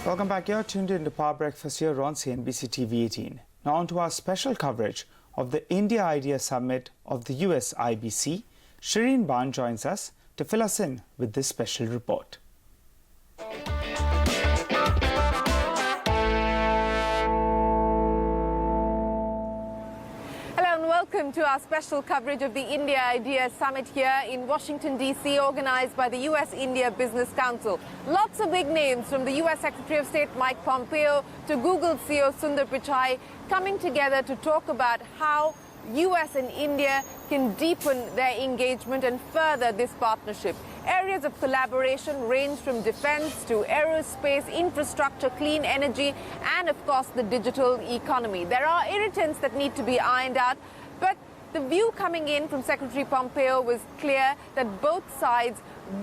Welcome back. You're tuned in to Power Breakfast here on CNBC TV 18. Now on to our special coverage of the India Idea Summit of the US IBC. Shireen Ban joins us to fill us in with this special report. Welcome to our special coverage of the India Idea Summit here in Washington, D.C., organized by the U.S.-India Business Council. Lots of big names, from the U.S. Secretary of State Mike Pompeo to Google CEO Sundar Pichai, coming together to talk about how U.S. and India can deepen their engagement and further this partnership. Areas of collaboration range from defense to aerospace, infrastructure, clean energy, and of course the digital economy. There are irritants that need to be ironed out, but the view coming in from Secretary Pompeo was clear that both sides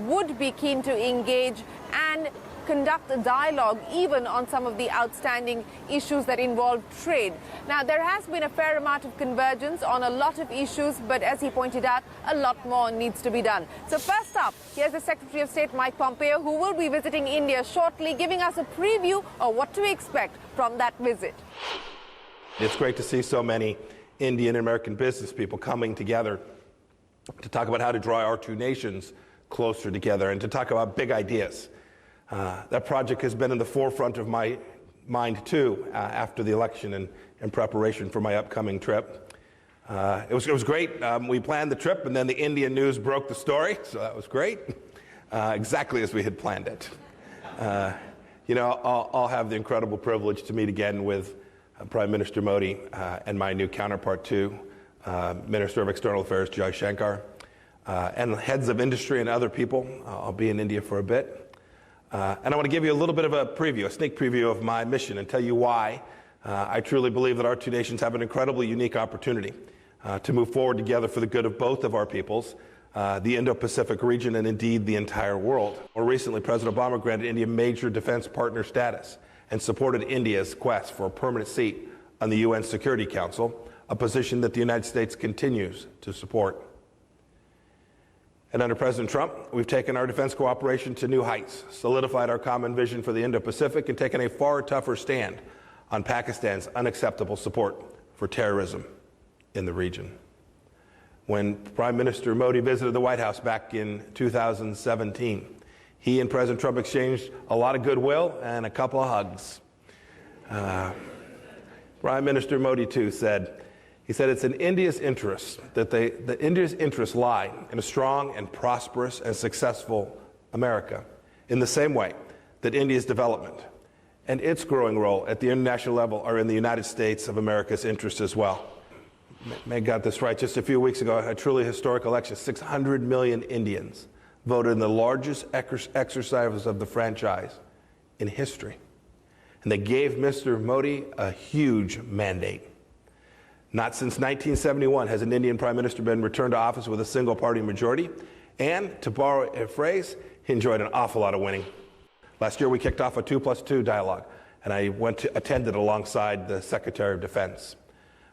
would be keen to engage and conduct a dialogue even on some of the outstanding issues that involve trade. Now, there has been a fair amount of convergence on a lot of issues, but as he pointed out, a lot more needs to be done. So first up, here's the Secretary of State Mike Pompeo, who will be visiting India shortly, giving us a preview of what to expect from that visit. It's great to see so many Indian and American business people coming together to talk about how to draw our two nations closer together and to talk about big ideas. That project has been in the forefront of my mind, too, after the election and in preparation for my upcoming trip. It was great. We planned the trip, and then the Indian news broke the story, so that was great, exactly as we had planned it. I'll have the incredible privilege to meet again with Prime Minister Modi and my new counterpart, too, Minister of External Affairs, Jaishankar, and heads of industry and other people. I'll be in India for a bit. And I want to give you a little bit of a preview, a sneak preview of my mission, and tell you why I truly believe that our two nations have an incredibly unique opportunity to move forward together for the good of both of our peoples, the Indo-Pacific region, and indeed the entire world. More recently, President Obama granted India major defense partner status and supported India's quest for a permanent seat on the UN Security Council, a position that the United States continues to support. And under President Trump, we've taken our defense cooperation to new heights, solidified our common vision for the Indo-Pacific, and taken a far tougher stand on Pakistan's unacceptable support for terrorism in the region. When Prime Minister Modi visited the White House back in 2017, he and President Trump exchanged a lot of goodwill and a couple of hugs. Prime Minister Modi, too, said, it's in India's interest that India's interests lie in a strong and prosperous and successful America, in the same way that India's development and its growing role at the international level are in the United States of America's interest as well. May I got this right. Just a few weeks ago, a truly historic election, 600 million Indians voted in the largest exercise of the franchise in history. And they gave Mr. Modi a huge mandate. Not since 1971 has an Indian Prime Minister been returned to office with a single-party majority, and, to borrow a phrase, he enjoyed an awful lot of winning. Last year we kicked off a 2+2 dialogue, and I attended alongside the Secretary of Defense.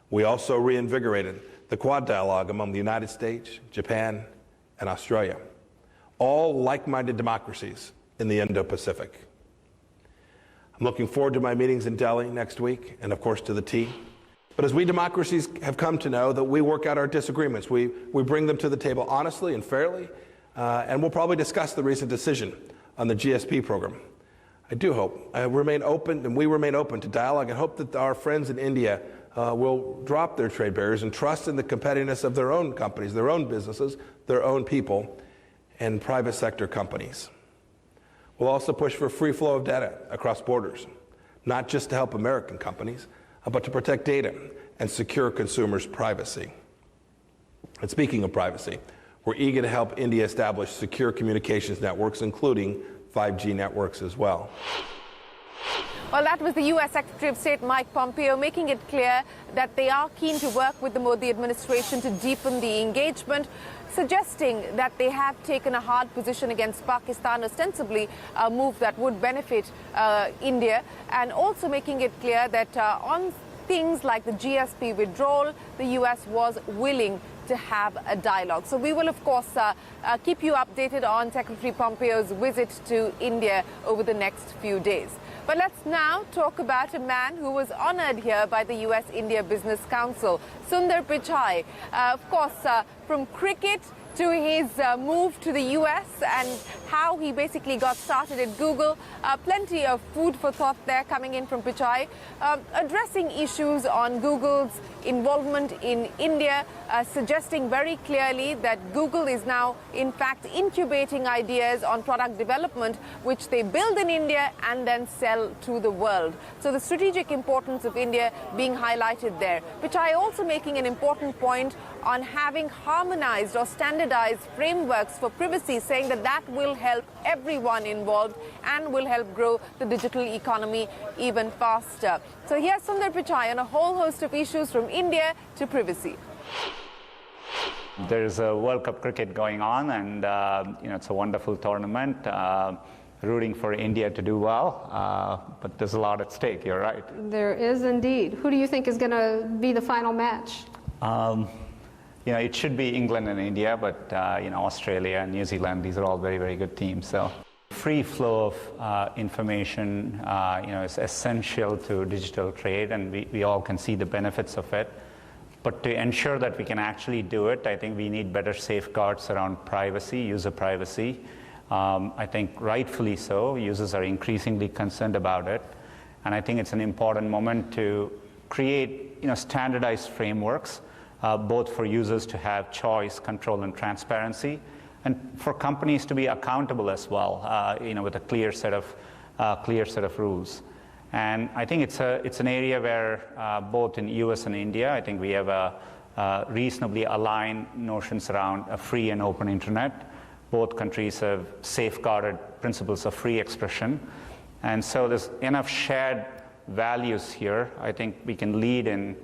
We also reinvigorated the Quad dialogue among the United States, Japan, and Australia, all like-minded democracies in the Indo-Pacific. I'm looking forward to my meetings in Delhi next week, and of course to the tea. But as we democracies have come to know, that we work out our disagreements. We bring them to the table honestly and fairly, and we'll probably discuss the recent decision on the GSP program. I do hope, we remain open to dialogue, and hope that our friends in India will drop their trade barriers and trust in the competitiveness of their own companies, their own businesses, their own people, and private sector companies. We'll also push for free flow of data across borders, not just to help American companies, but to protect data and secure consumers' privacy. And speaking of privacy, we're eager to help India establish secure communications networks, including 5G networks as well. Well, that was the U.S. Secretary of State Mike Pompeo making it clear that they are keen to work with the Modi administration to deepen the engagement, suggesting that they have taken a hard position against Pakistan, ostensibly a move that would benefit India, and also making it clear that on things like the GSP withdrawal, the U.S. was willing to have a dialogue. So we will, of course, keep you updated on Secretary Pompeo's visit to India over the next few days. But let's now talk about a man who was honored here by the US-India Business Council, Sundar Pichai. Of course, from cricket to his move to the US and how he basically got started at Google. Plenty of food for thought there coming in from Pichai, addressing issues on Google's involvement in India, suggesting very clearly that Google is now in fact incubating ideas on product development which they build in India and then sell to the world. So the strategic importance of India being highlighted there. Pichai also making an important point on having harmonized or standardized frameworks for privacy, saying that that will help everyone involved and will help grow the digital economy even faster. So here's Sundar Pichai on a whole host of issues from India to privacy. There's a World Cup cricket going on, and it's a wonderful tournament. Rooting for India to do well, but there's a lot at stake. You're right. There is indeed. Who do you think is going to be the final match? It should be England and India, but Australia and New Zealand, these are all very, very good teams. So free flow of information, is essential to digital trade, and we all can see the benefits of it. But to ensure that we can actually do it, I think we need better safeguards around privacy, user privacy. I think rightfully so, users are increasingly concerned about it. And I think it's an important moment to create standardized frameworks, both for users to have choice, control, and transparency, and for companies to be accountable as well, with a clear set of rules. And I think it's an area where both in US and India, I think we have reasonably aligned notions around a free and open internet. Both countries have safeguarded principles of free expression. And so there's enough shared values here. I think we can lead in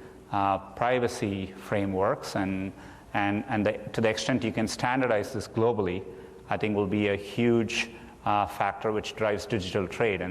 privacy frameworks, and to the extent you can standardize this globally, I think will be a huge factor which drives digital trade. And